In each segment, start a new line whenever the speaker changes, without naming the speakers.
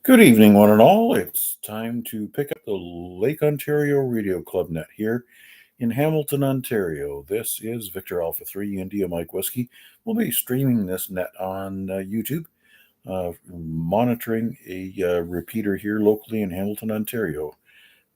Good evening, one and all. It's time to pick up the Lake Ontario Radio Club net here in Hamilton, Ontario. This is Victor Alpha 3 India Mike Whiskey. We'll be streaming this net on YouTube, monitoring a repeater here locally in Hamilton, Ontario.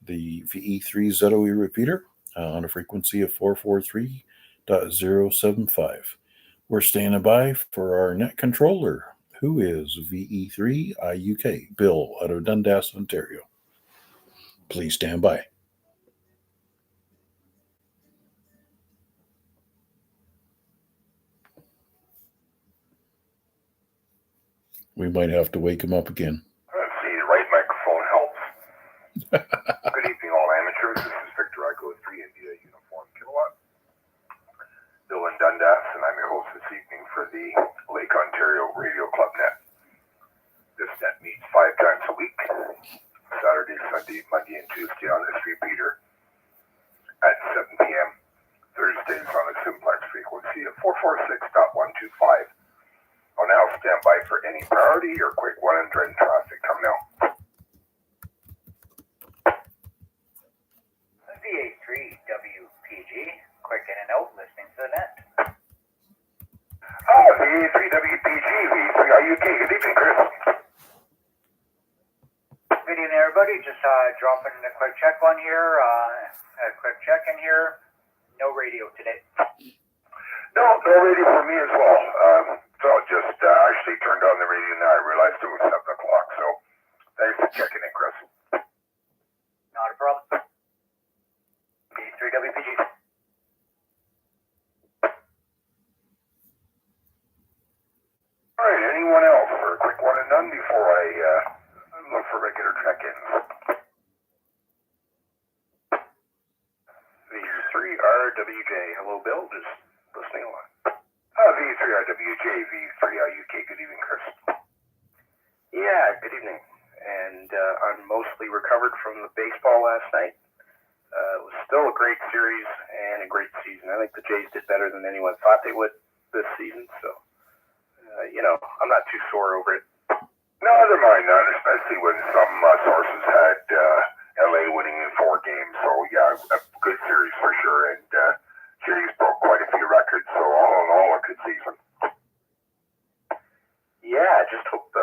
The VA3ZOE repeater on a frequency of 443.075. We're standing by for our net controller, who is VE3IUK, Bill, out of Dundas, Ontario. Please stand by. We might have to wake him up again.
Let's see, the right microphone helps. Good evening, all amateurs. This is Victor Echo 3 India Uniform Kilowatt. Bill in Dundas, and I'm your host this evening for the Lake Ontario Radio Club net. This net meets 5 times a week, Saturday, Sunday, Monday, and Tuesday on this repeater at 7 p.m. Thursdays on a simplex frequency of 446.125. I'll now stand by for any priority or quick one and dread traffic. Come now.
VA3WPG, quick in and out, listening to the net.
Oh, VA3WPG, VA3IUK. Good evening, Chris.
Good evening, everybody. Just dropping a quick check on here. A quick check in here. No radio today.
No radio for me as well. So just actually turned on the radio now. I realized it was 7 o'clock. So thanks for checking in, Chris.
Not a problem. V3WPG.
All right, anyone else for a quick one and done before I look for regular check-ins? V3RWJ. Hello, Bill. Just listening along. V3RWJ, V3IUK. Good evening, Chris.
Yeah, good evening. And I'm mostly recovered from the baseball last night. It was still a great series and a great season. I think the Jays did better than anyone thought they would this season. So, I'm not too sore over it.
Neither mind, not especially when some sources had LA winning in 4 games. So, yeah, a good series for sure. And Jays broke quite a few records. So, all in all, a good season.
Yeah, just hope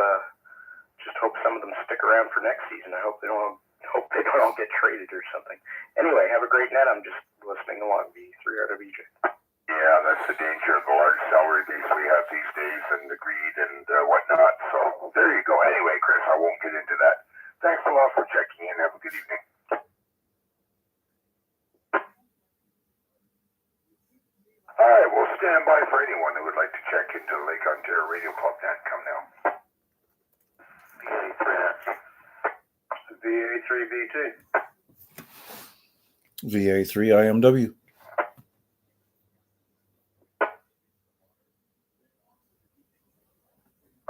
some of them stick around for next season. I hope they don't all get traded or something. Anyway, have a great night. I'm just listening along. V3RWJ.
Yeah, that's the danger of the large salary base we have these days and the greed and whatnot. So there you go. Anyway, Chris, I won't get into that. Thanks a lot for checking in. Have a good evening. All right, we'll stand by for anyone who would like to check into the Lake Ontario Radio Club net. Come now.
VA3BT.
VA3IMW.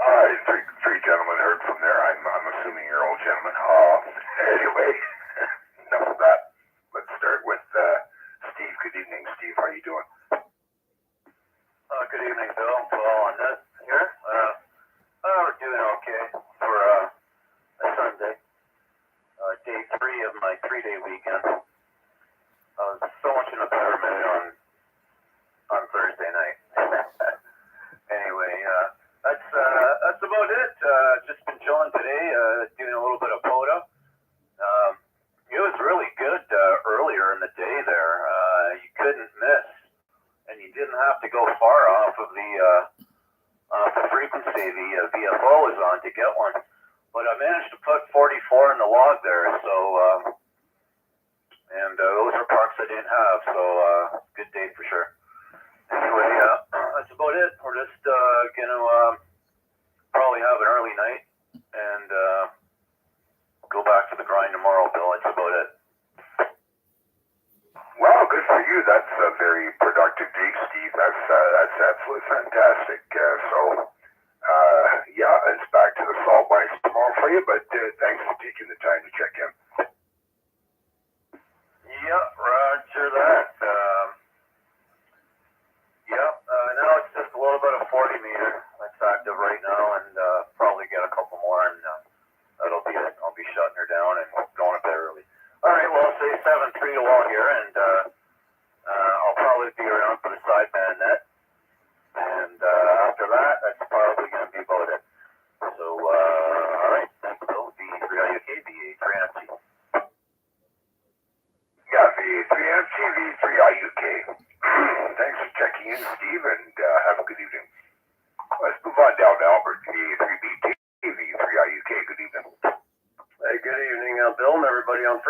All right, three gentlemen heard from there. I'm assuming you're all gentlemen. Anyway, enough of that. Let's start with Steve. Good evening, Steve. How you doing?
Good evening, Bill. Well, on that here, we're doing okay for a Sunday. Day 3 of my 3-day weekend. So much in a better mood on Thursday night. Anyway, that's about it. Just been chilling today, doing a little bit of POTA. It was really good earlier in the day there. You couldn't miss, and you didn't have to go far off of the frequency the VFO was on to get one. But I managed to put 44 in the log there, so and those are parks I didn't have, so good day for sure. Anyway, that's about it. We're just gonna probably have an early night and go back to the grind tomorrow, Bill. That's about it.
Well, good for you. That's a very productive day, Steve. That's absolutely fantastic. Yeah, it's back to the salt mines tomorrow for you, but thanks for taking the time to check in.
Yeah, roger that. Now it's just a little bit of 40 meter that's active right now, and probably get a couple more, and that'll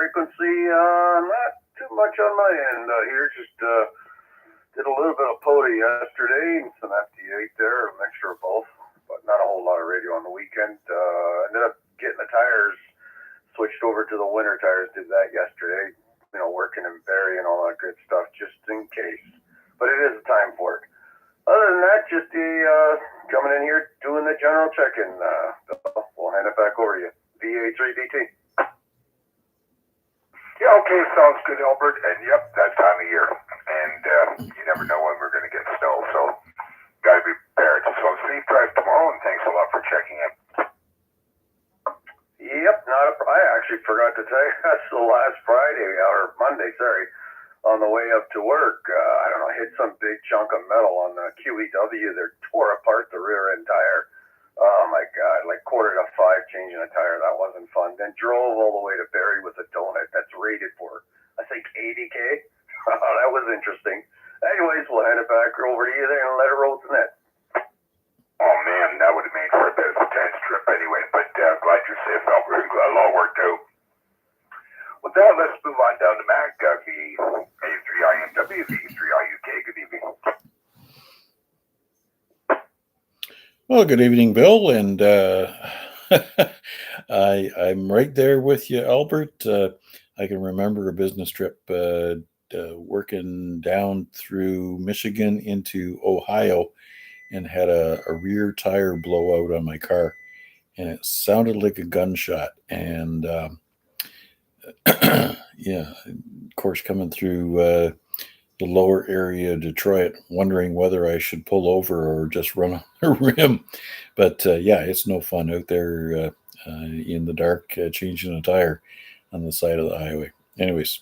frequency, not too much on my end here. Just did a little bit of POTA yesterday and some FD8 there, a mixture of both, but not a whole lot of radio on the weekend. Ended up getting the tires switched over to the winter tires. Did that yesterday. Working in Barrie and all that good stuff, just in case. But it is a time for it. Other than that, just coming in here doing the general check-in. We'll hand it back over to you. VA3DT.
Yeah, okay, sounds good, Albert. And yep, that time of year. And you never know when we're going to get snow, so got to be prepared. So safe drive tomorrow, and thanks a lot for checking in.
Yep, I actually forgot to tell you, that's the last Friday, or Monday, sorry, on the way up to work. I don't know, hit some big chunk of metal on the QEW that tore apart the rear end tire. Oh my God, like 4:45 changing a tire. That wasn't fun. Then drove all the way to Barrie with a donut that's rated for, I think, 80K. That was interesting. Anyways, we'll hand it back over to you there and let it roll to net.
Oh man, that would have made for a bit of a tense trip anyway, but glad you're safe, Albert. Glad it all worked out. With that, let's move on down to Mac, VA3IMW, VA3IUK. Good evening.
Well, good evening, Bill, and I'm right there with you, Albert. I can remember a business trip working down through Michigan into Ohio, and had a rear tire blowout on my car, and it sounded like a gunshot. And yeah, of course, coming through the lower area of Detroit, wondering whether I should pull over or just run on a rim. But yeah, it's no fun out there in the dark changing a tire on the side of the highway. Anyways,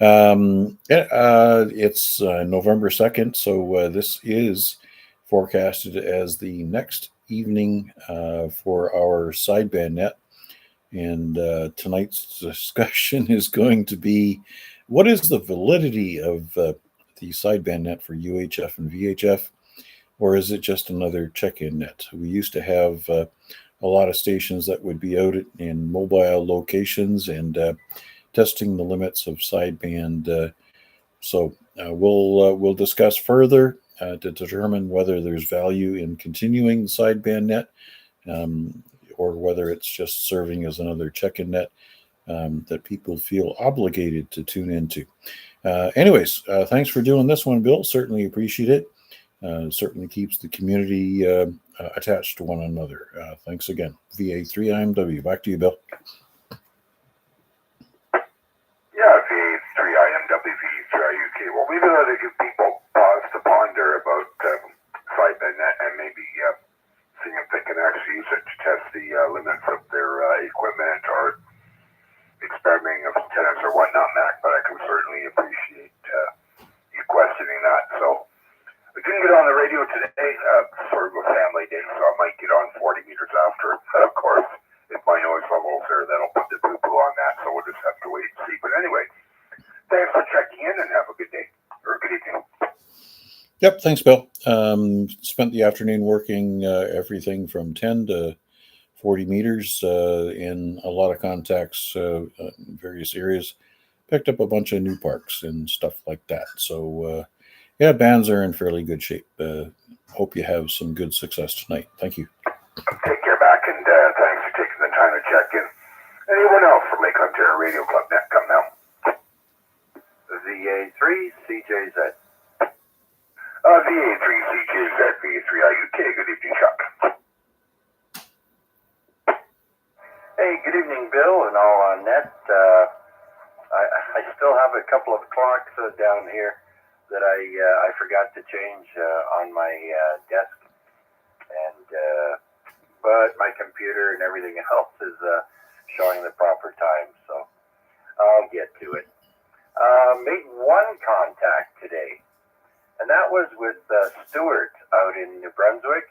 it's November 2nd, so this is forecasted as the next evening for our sideband net. And tonight's discussion is going to be, what is the validity of the sideband net for UHF and VHF, or is it just another check-in net? We used to have a lot of stations that would be out in mobile locations and testing the limits of sideband. So we'll discuss further to determine whether there's value in continuing the sideband net, or whether it's just serving as another check-in net that people feel obligated to tune into. Anyways, thanks for doing this one, Bill. Certainly appreciate it. Certainly keeps the community attached to one another. Thanks again. VA3IMW. Back to you, Bill.
Yeah, VA3IMW, VA3IUK. Well, maybe let a few people pause to ponder about sideband net and maybe seeing if they can actually use it to test the limits of their equipment or experimenting with antennas or whatnot, Mac. But I can certainly appreciate you questioning that. So we couldn't get on the radio today, sort of a family day, so I might get on 40 meters after. Of course, if my noise level's there, that'll put the poo-poo on that, so we'll just have to wait and see. But anyway, thanks for checking in and have a good day, or good evening.
Yep, thanks, Bill. Spent the afternoon working everything from 10 to 40 meters in a lot of contacts in various areas. Picked up a bunch of new parks and stuff like that. So, yeah, bands are in fairly good shape. Hope you have some good success tonight. Thank you.
Take care, Mac, and thanks for taking the time to check in. Anyone else from Lake Ontario Radio Club Net, come now.
VA3CJZ.
VA3CJZ, VA3IUK. Good evening, Chuck.
Hey, good evening, Bill, and all on net. I still have a couple of clocks down here that I forgot to change on my desk, and but my computer and everything else is showing the proper time, so I'll get to it. Made one contact today, and that was with Stuart out in New Brunswick.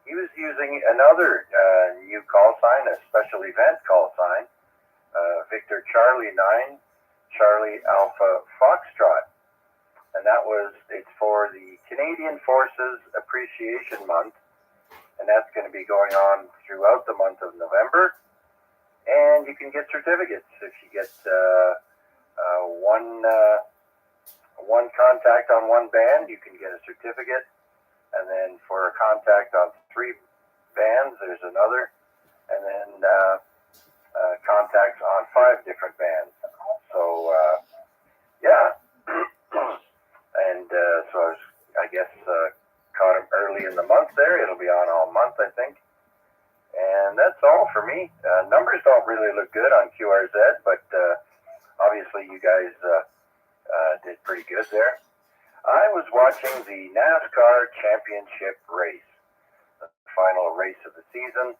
He was using another new call sign, a special event call sign, Victor Charlie 9, Charlie Alpha Foxtrot. And it's for the Canadian Forces Appreciation Month, and that's going to be going on throughout the month of November. and you can get certificates. If you get one contact on one band, you can get a certificate, and then for a contact on 3 bands, there's another, and then contacts on 5 different bands. So yeah, and so I guess caught him early in the month there. It'll be on all month, I think. And that's all for me. Numbers don't really look good on QRZ, but obviously you guys did pretty good there. I was watching the NASCAR Championship race, the final race of the season.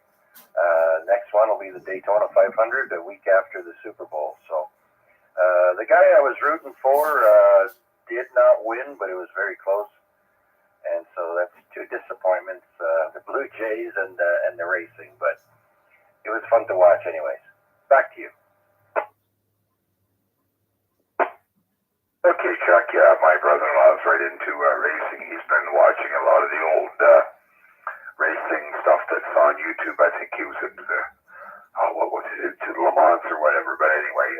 Next one will be the Daytona 500, a week after the Super Bowl. So the guy I was rooting for did not win, but it was very close. And so that's 2 disappointments, the Blue Jays and the racing. But it was fun to watch anyways. Back to you.
Okay, Chuck, yeah, my brother-in-law's right into racing. He's been watching a lot of the old racing stuff that's on YouTube. I think he was into the, what was it, into Le Mans or whatever. But anyway,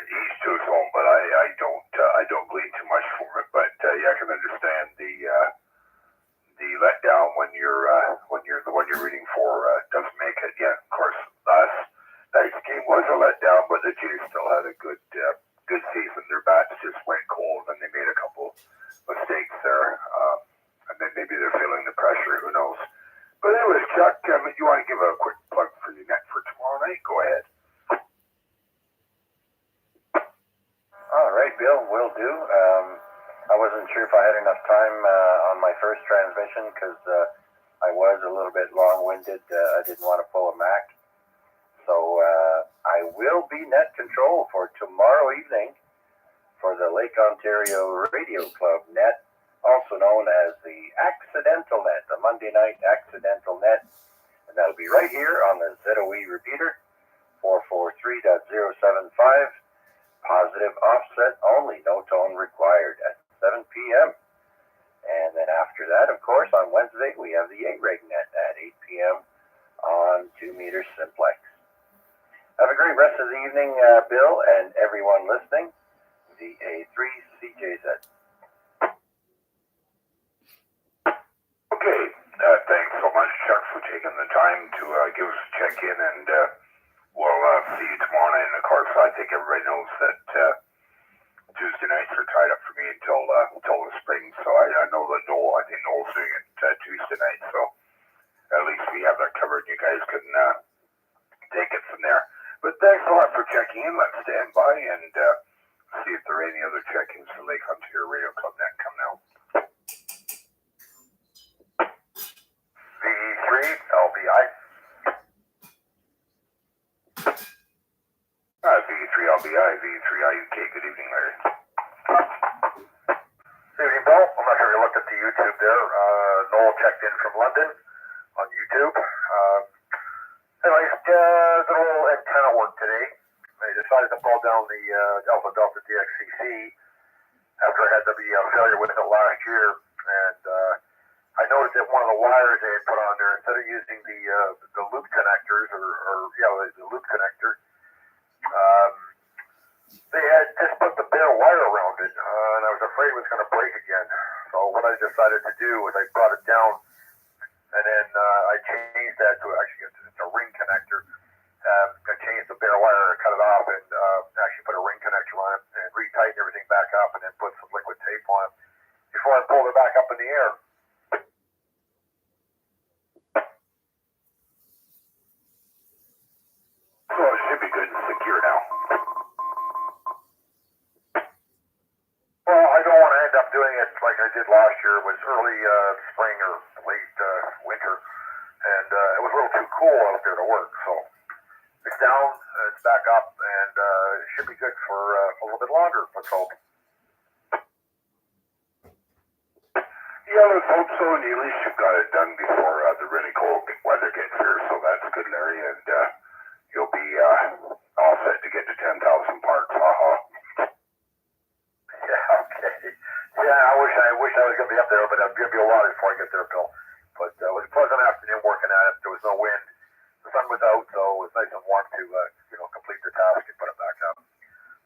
he's to his own, but I don't glean too much from it. But yeah, I can understand the letdown when the one you're rooting for doesn't make it. Yeah, of course, last night's game was a letdown, but the Jays still had a good season. Their bats just went cold, and they made a couple mistakes there. And then maybe they're feeling the pressure. Who knows? But anyways, Chuck, you want to give a quick plug for your net for tomorrow night? Go ahead.
All right, Bill, will do. I wasn't sure if I had enough time on my first transmission because I was a little bit long-winded. I didn't want to pull a Mac. So I will be net control for tomorrow evening for the Lake Ontario Radio Club net, also known as the Accidental Net, the Monday night Accidental Net. And that'll be right here on the ZOE repeater, 443.075. Positive offset only, no tone required at 7 p.m. And then after that, of course, on Wednesday, we have the A-Reg net at 8 p.m. on 2 meter simplex. Have a great rest of the evening, Bill, and everyone listening. VA3CJZ.
Okay, thanks so much, Chuck, for taking the time to give us a check-in, and we'll see you tomorrow night. And of course, I think everybody knows that Tuesday nights are tied up for me until the spring. So I know that I think Noel's doing it Tuesday night. So at least we have that covered. You guys can take it from there. But thanks a lot for checking in. Let's stand by and see if there are any other check-ins for Lake Ontario Radio Club net coming out.
VA3LBI.
VA3LBI, VA3IUK. Good evening, Larry.
Good evening, Bill. I'm not sure if you looked at the YouTube there. Noel checked in from London on YouTube. Anyways, did a little antenna work today. I decided to pull down the Alpha Delta DXCC after I had the failure with it last year. And I noticed that one of the wires they had put on there, instead of using the loop connectors, the loop connector, they had just put the bare wire around it, and I was afraid it was going to break again. So what I decided to do was I brought it down, and then I changed that to it's a ring connector. I changed the bare wire, cut it off, and actually put a ring connector on it, and retightened everything back up, and then put some liquid tape on it before I pulled it back up in the air.
So it should be good and secure now.
Well, I don't want to end up doing it like I did last year. It was early spring or late winter, and it was a little too cool out there to work. So it's down, it's back up, and it should be good for a little bit longer, let's hope.
Yeah, let's hope so, and at least you've got it done before the really cold weather gets here, so that's good, Larry, and you'll be all set to get to 10,000 parks.
Yeah, okay. Yeah, I wish I was going to be up there, but I'm going to be a while before I get there, Bill. But it was a pleasant afternoon working at it. There was no wind. The
sun was out, so it was nice and warm to complete the task and put it back up.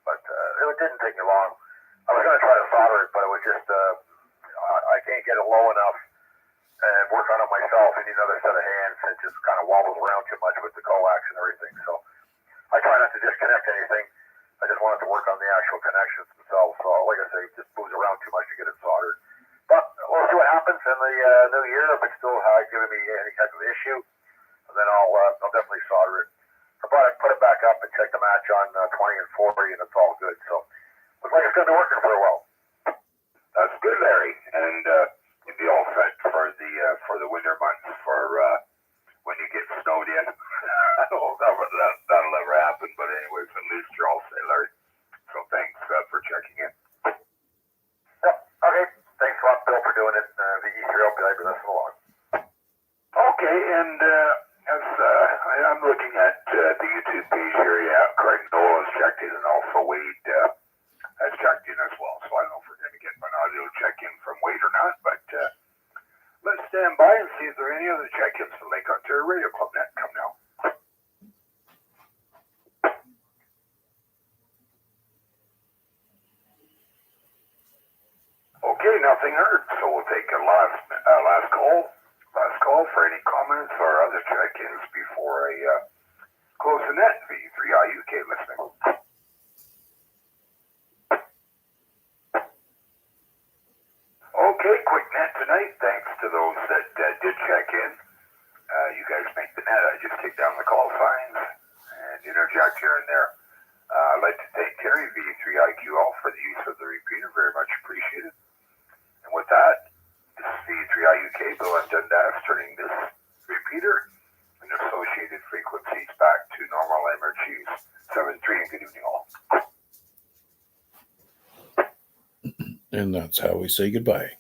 But it didn't take me long. I was going to try to solder it, but it was just I can't get it low enough and work on it myself. I need another set of hands. It just kind of wobbles around too much with the coax and everything. So I try not to disconnect anything. I just wanted to work on the actual connections themselves. So like I say, it just moves around too much to get it soldered. But we'll see what happens in the new year. If it's still giving me any type of issue, then I'll definitely solder it. I put it back up and check the match on 20 and 40, and it's all good. So looks like it's going to be working for a while. That's good, Larry. And you'll be all set for the winter months for when you get snowed in. I don't know if that'll ever happen, but anyways, at least you're all set, Larry. So thanks for checking in. Yep. Okay. Thanks a lot, Bill, for doing it. VA3IMW LORC along. Okay, and as I'm looking at the YouTube page here, yeah, Craig Noah has checked in, and also Wade has checked in as well. So I don't know if we're going to get an audio check-in from Wade or not, but let's stand by and see if there are any other check-ins from Lake Ontario Radio Club Net. Come now. Okay, nothing heard, so we'll take a last call for any comments or other check-ins before I close the net. VA3IUK listening. Okay, quick net tonight. Thanks to those that did check in. You guys make the net. I just take down the call signs and interject here and there. I'd like to thank Terry, VA3IQL, for the use of the repeater. Very much appreciated. And with that, this is VA3IUK, Bill and Dundas, turning this repeater and associated frequencies back to normal energies 7.3, and good evening all.
And that's how we say goodbye.